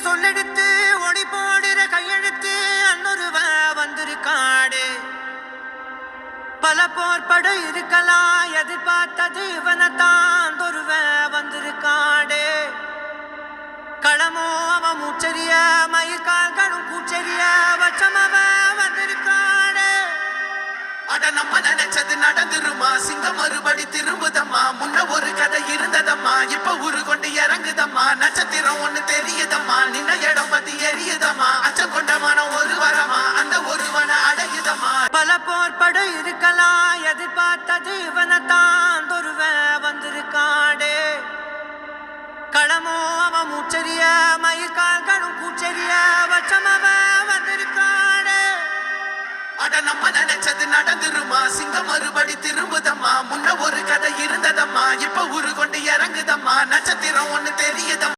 சொல்லெடுத்து ஒளி போடுற கையெழுத்து அன்னொருவ வந்திருக்காடு. பல போர்படம் இருக்கலாம், எதிர்பார்த்தது இவனைத்தான் ஒருவ வந்திருக்காடு. களமோ அவன் மூச்சரிய, மயிர்கால்களும் கூச்சரிய, வச்சம் அவன் வந்திருக்காடு. அட நம்ம நினைச்சது நடந்துருமா, சிங்கம் மறுபடி திரும்புதம்மா. முன்ன ஒரு கதை இருந்ததம்மா, இப்ப உரு கொண்டு இறங்குதம்மா. நட்சத்திரம் ஒண்ணு தெரியுதம்மா, நின்ன இடம் பத்தி எரியுதம்மா. அச்சம் கொண்ட மனம் ஒரு வரமா, அந்த ஒருவனை அடையுதம்மா. பல போர்படம் இருக்கலாம், எதிர்பார்த்தது இவனைத்தான் ஒருவ வந்திருக்காடு. களமோ அவன் மூச்சரிய, மயிர்கால்களும் கூச்சரிய, வச்சம் அவன் வந்திருக்காடு. அட நம்ம நினைச்சது நடந்துருமா, சிங்கம் மறுபடி திரும்புதம்மா. முன்ன ஒரு கதை இருந்ததம்மா, இப்ப உரு கொண்டு இறங்குதம்மா. நட்சத்திரம் ஒண்ணு தெரியுதம்மா.